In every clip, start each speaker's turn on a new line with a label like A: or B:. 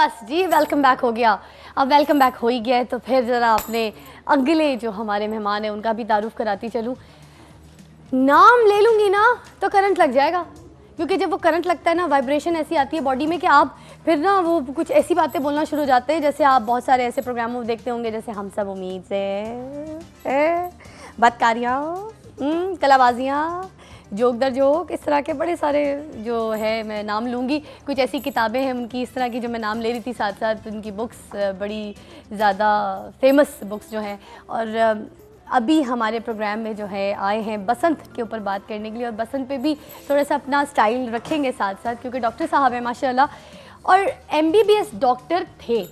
A: बस जी welcome back हो गया। अब वेलकम बैक हो ही गया है तो फिर ज़रा अपने अगले जो हमारे मेहमान हैं उनका भी तारुफ कराती चलूँ। नाम ले लूँगी ना तो करंट लग जाएगा, क्योंकि जब वो करंट लगता है ना वाइब्रेशन ऐसी आती है बॉडी में कि आप फिर ना वो कुछ ऐसी बातें बोलना शुरू हो जाते हैं जैसे आप बहुत सारे ऐसे प्रोग्रामों में देखते होंगे, जैसे हम सब उम्मीद से, बदकारियाँ, कलाबाजियाँ, जोक दर जोक, इस तरह के बड़े सारे जो है मैं नाम लूँगी। कुछ ऐसी किताबें हैं उनकी इस तरह की जो मैं नाम ले रही थी, साथ साथ उनकी बुक्स बड़ी ज़्यादा फेमस बुक्स जो हैं। और अभी हमारे प्रोग्राम में जो है आए हैं बसंत के ऊपर बात करने के लिए, और बसंत पे भी थोड़ा सा अपना स्टाइल रखेंगे साथ साथ, क्योंकि डॉक्टर साहब हैं माशाल्लाह, और MBBS डॉक्टर थे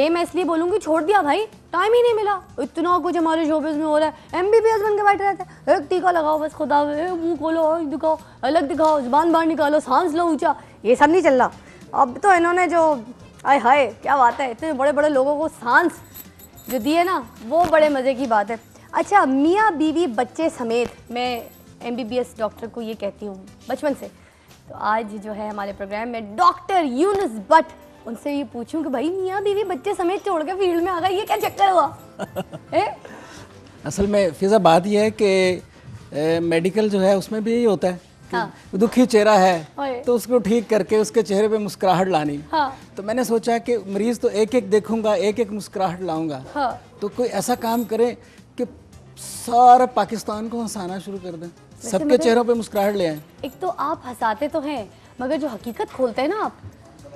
A: मैं इसलिए बोलूँगी, छोड़ दिया भाई, टाइम ही नहीं मिला। इतना कुछ हमारे शोबिज़ में हो रहा है, MBBS बन के बैठे रहते हैं, एक टीका लगाओ बस, खुदा मुँह खोलो, दिखाओ, अलग दिखाओ, ज़ुबान बाहर निकालो, सांस लो ऊँचा, ये सब नहीं चल रहा। अब तो इन्होंने जो आय हाय क्या बात है, इतने बड़े बड़े लोगों को सांस जो दिए ना, वो बड़े मज़े की बात है। अच्छा, मियाँ बीवी बच्चे समेत मैं MBBS डॉक्टर को ये कहती हूँ बचपन से। तो आज जो है हमारे प्रोग्राम में डॉक्टर यूनुस भट्ट, उनसे ये पूछूं कि भाई मियाँ बीवी बच्चे समेत छोड़ के फील्ड में आ गए, ये क्या चक्कर हुआ?
B: असल में फिजा बात यह है कि मेडिकल जो है उसमें भी यही होता है कि
A: हाँ।
B: दुखी चेहरा है तो उसको ठीक करके उसके चेहरे पे मुस्कुराहट लानी।
A: हाँ।
B: तो मैंने सोचा कि मरीज तो एक एक देखूंगा, एक एक मुस्कुराहट लाऊंगा।
A: हाँ।
B: तो कोई ऐसा काम करें कि सारा पाकिस्तान को हंसाना शुरू कर दें, सबके चेहरों पे मुस्कुराहट ले आए।
A: एक तो आप हंसाते तो हैं, मगर जो हकीकत खोलते हैं ना आप,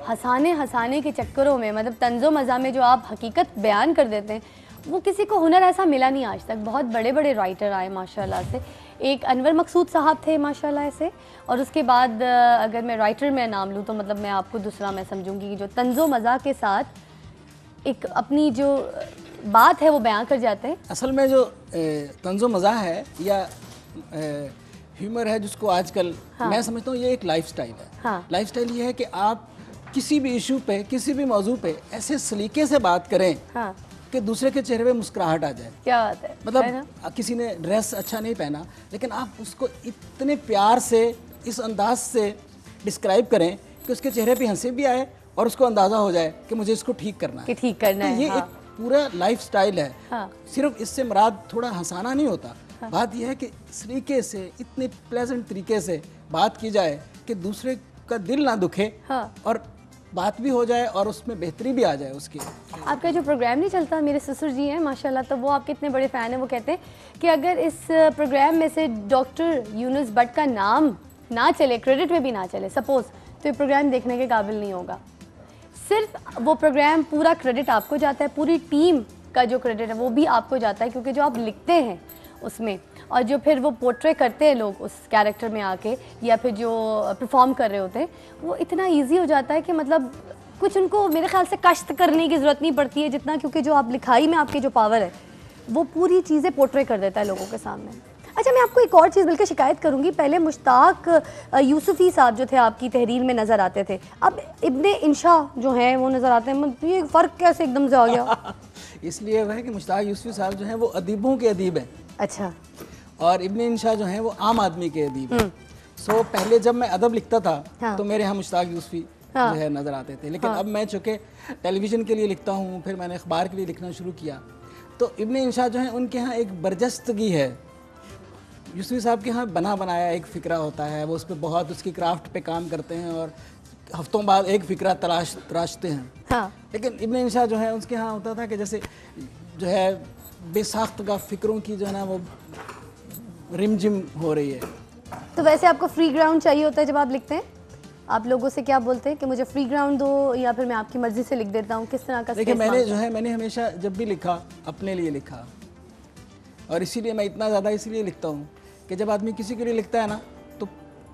A: हंसाने के चक्करों में, मतलब तंज़ो मज़ा में जो आप हकीकत बयान कर देते हैं, वो किसी को हुनर ऐसा मिला नहीं आज तक। बहुत बड़े बड़े राइटर आए माशाल्लाह से, एक अनवर मकसूद साहब थे माशाल्लाह से, और उसके बाद अगर मैं राइटर में नाम लूँ तो मतलब मैं आपको दूसरा मैं समझूंगी कि जो तंज़ो मज़ा के साथ एक अपनी जो बात है वो बयां कर जाते हैं।
B: असल में जो तंज़ो मज़ा है या ह्यूमर है जिसको आजकल मैं समझता हूँ ये एक लाइफस्टाइल है।
A: हाँ।
B: लाइफस्टाइल ये है कि आप किसी भी इशू पे, किसी भी मौजू पे ऐसे सलीके से बात करें
A: हाँ।
B: कि दूसरे के चेहरे पे मुस्कुराहट आ जाए।
A: क्या बात है,
B: मतलब किसी ने ड्रेस अच्छा नहीं पहना लेकिन आप उसको इतने प्यार से, इस अंदाज से डिस्क्राइब करें कि उसके चेहरे पे हंसी भी आए और उसको अंदाज़ा हो जाए कि मुझे इसको ठीक करना है,
A: ठीक करना है।
B: ये
A: हाँ।
B: एक पूरा लाइफस्टाइल है।
A: हाँ।
B: सिर्फ इससे मुराद थोड़ा हंसाना नहीं होता। हाँ। बात यह है कि सलीके से, इतने प्लेजेंट तरीके से बात की जाए कि दूसरे का दिल ना दुखे। हाँ। और बात भी हो जाए और उसमें बेहतरी भी आ जाए उसकी।
A: आपका जो प्रोग्राम नहीं चलता, मेरे ससुर जी हैं माशाल्लाह, तो वो आपके इतने बड़े फ़ैन हैं, वो कहते हैं कि अगर इस प्रोग्राम में से डॉक्टर यूनुस भट्ट का नाम ना चले, क्रेडिट में भी ना चले सपोज़, तो ये प्रोग्राम देखने के काबिल नहीं होगा। सिर्फ वो प्रोग्राम पूरा क्रेडिट आपको जाता है, पूरी टीम का जो क्रेडिट है वो भी आपको जाता है, क्योंकि जो आप लिखते हैं उसमें और जो फिर वो पोर्ट्रे करते हैं लोग उस कैरेक्टर में आके, या फिर जो परफॉर्म कर रहे होते हैं, वो इतना इजी हो जाता है कि मतलब कुछ उनको मेरे ख्याल से कष्ट करने की ज़रूरत नहीं पड़ती है जितना, क्योंकि जो आप लिखाई में आपकी जो पावर है वो पूरी चीज़ें पोर्ट्रे कर देता है लोगों के सामने। अच्छा, मैं आपको एक और चीज़ बल्कि शिकायत करूँगी, पहले मुश्ताक यूसुफ़ी साहब जो थे आपकी तहरीर में नज़र आते थे, अब इब्ने इंशा जो हैं वो नज़र आते हैं, ये फ़र्क कैसे एकदम से आ गया?
B: इसलिए वह है कि मुश्ताक यूसुफ़ी साहब जो हैं वो अदीबों के अदीब हैं।
A: अच्छा।
B: और इब्ने इंशा जो हैं वो आम आदमी के अदीब हैं। सो पहले जब मैं अदब लिखता था तो मेरे यहाँ मुश्ताक यूसुफ़ी जो है नज़र आते थे, लेकिन अब मैं चूँकि टेलीविज़न के लिए लिखता हूँ, फिर मैंने अखबार के लिए लिखना शुरू किया, तो इब्ने इंशा जो हैं उनके यहाँ एक बरजस्तगी है। यूसुफ़ी साहब के यहाँ बना बनाया एक फ़िक्रा होता है, वो उस पर बहुत उसकी क्राफ्ट पे काम करते हैं और हफ्तों बाद एक फ़िक्रा तराशते हैं। हाँ। लेकिन इब्ने इंशा जो है उसके यहाँ होता था कि जैसे जो है बेसाख्त का फ़िक्रों की जो है ना वो रिमझिम हो रही है।
A: तो वैसे आपको फ्री ग्राउंड चाहिए होता है जब आप लिखते हैं? आप लोगों से क्या बोलते हैं कि मुझे फ्री ग्राउंड दो, या फिर मैं आपकी मर्ज़ी से लिख देता हूँ? किस तरह का?
B: देखिए, मैंने हमेशा जब भी लिखा अपने लिए लिखा, और इसीलिए मैं इतना ज़्यादा इसलिए लिखता हूँ कि जब आदमी किसी के लिए लिखता है ना तो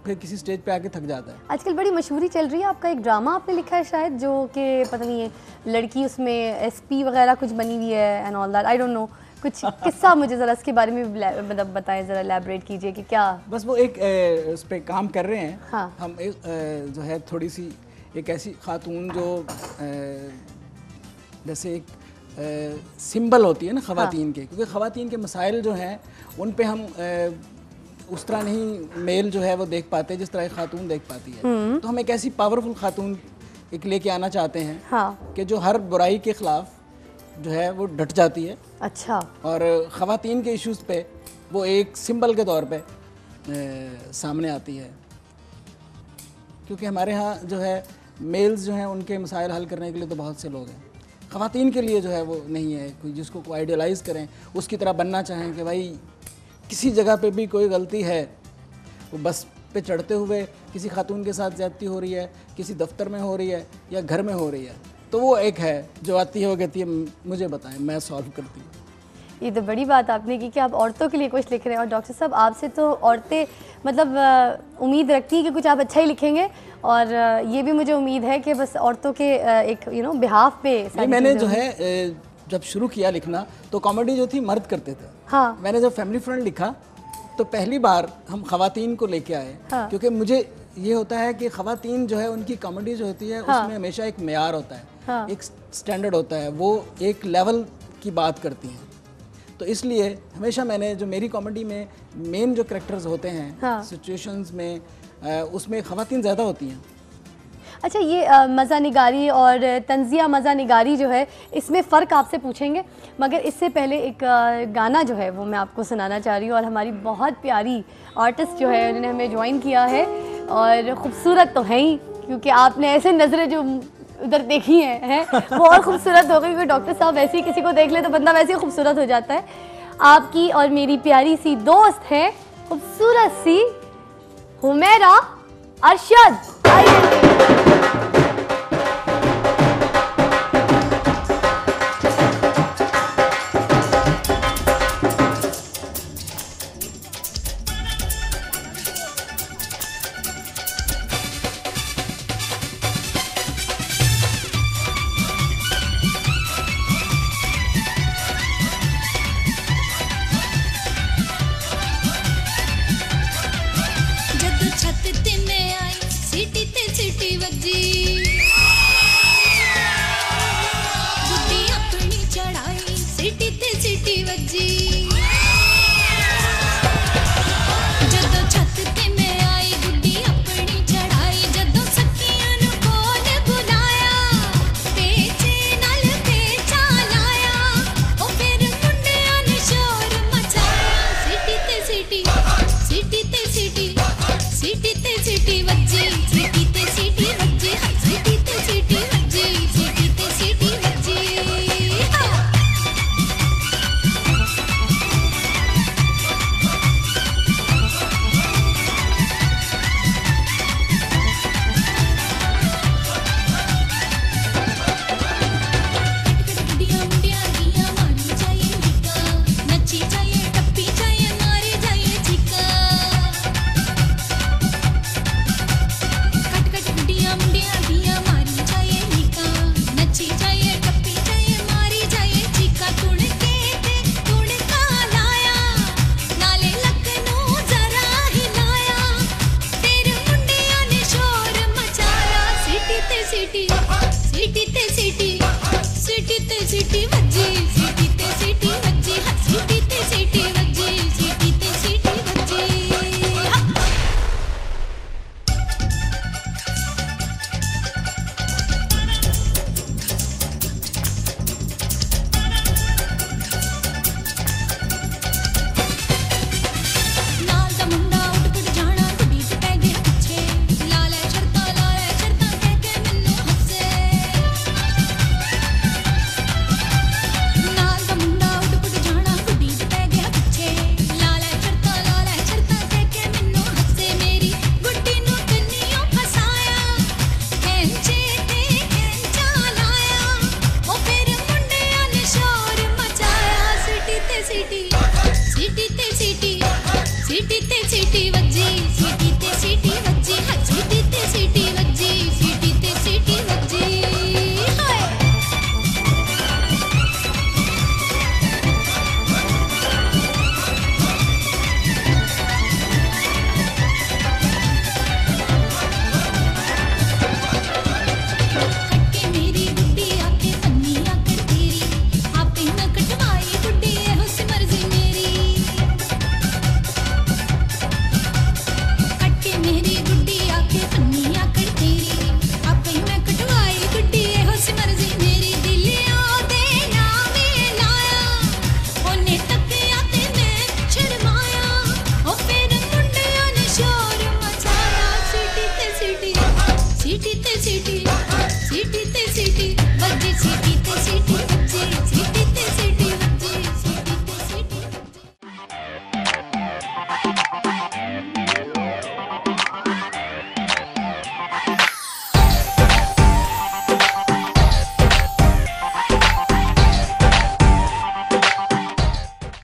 B: फिर किसी स्टेज पे आके थक जाता है। आजकल
A: बड़ी मशहूरी चल रही है, आपका एक ड्रामा आपने लिखा है शायद, जो कि पता नहीं है लड़की उसमें SP वगैरह कुछ बनी हुई है and all that, I don't know, कुछ किस्सा मुझे ज़रा इसके बारे में मतलब बताएं, ज़रा एलैबोरेट कीजिए कि क्या। बस
B: वो एक उस पर काम कर रहे हैं। हाँ। हम जो है थोड़ी सी एक ऐसी खातून जो जैसे एक सिंबल होती है ना ख़वातीन के, क्योंकि ख़वातीन के मसाइल जो हैं उन पे हम उस तरह नहीं मेल जो है वो देख पाते जिस तरह एक खातून देख पाती है। तो हम एक ऐसी पावरफुल खातून एक लेके आना चाहते हैं।
A: हाँ।
B: कि जो हर बुराई के खिलाफ जो है वो डट जाती है।
A: अच्छा।
B: और ख़वातीन के इश्यूज़ पे वो एक सिंबल के तौर पे सामने आती है, क्योंकि हमारे यहाँ जो है मेल्स जो हैं उनके मसाइल हल करने के लिए तो बहुत से लोग हैं, ख़वातीन के लिए जो है वो नहीं है कोई जिसको को आइडियलाइज़ करें, उसकी तरह बनना चाहें कि भाई किसी जगह पे भी कोई गलती है, वो बस पे चढ़ते हुए किसी खातून के साथ ज़्यादती हो रही है, किसी दफ्तर में हो रही है या घर में हो रही है, तो वो एक है जो आती है वो कहती है मुझे बताएं, मैं सॉल्व करती हूँ।
A: ये तो बड़ी बात आपने की कि आप औरतों के लिए कुछ लिख रहे हैं। और डॉक्टर साहब आपसे तो औरतें मतलब उम्मीद रखती हैं कि कुछ आप अच्छा ही लिखेंगे, और ये भी मुझे उम्मीद है कि बस औरतों के एक बिहाफ पे
B: मैंने जो है जब शुरू किया लिखना तो कॉमेडी जो थी मर्द करते थे।
A: हाँ।
B: मैंने जब फैमिली फ्रेंड लिखा तो पहली बार हम ख़वातीन को लेके आए। हाँ। क्योंकि मुझे ये होता है कि ख़वातीन जो है उनकी कॉमेडी जो होती है उसमें हमेशा एक मेयार होता है। हाँ। एक स्टैंडर्ड होता है, वो एक लेवल की बात करती हैं, तो इसलिए हमेशा मैंने जो मेरी कॉमेडी में मेन जो कैरेक्टर्स होते हैं, हाँ, सिचुएशंस में उसमें ख़वातीन ज़्यादा होती हैं।
A: अच्छा, ये मज़ा निगारी और तंजिया मज़ा निगारी जो है इसमें फ़र्क आपसे पूछेंगे, मगर इससे पहले एक गाना जो है वो मैं आपको सुनाना चाह रही हूँ। और हमारी बहुत प्यारी आर्टिस्ट जो है उन्होंने हमें ज्वाइन किया है, और ख़ूबसूरत तो है ही, क्योंकि आपने ऐसे नज़रें जो उधर देखी हैं वो और खूबसूरत हो गई, क्योंकि डॉक्टर साहब वैसे ही किसी को देख ले तो बंदा वैसे ही खूबसूरत हो जाता है। आपकी और मेरी प्यारी सी दोस्त है खूबसूरत सी हुमैरा अरशद।
C: सिटी ते सिटी वज्जी, सिटी ते सिटी वज्जी, सिटी ते सिटी वज्जी।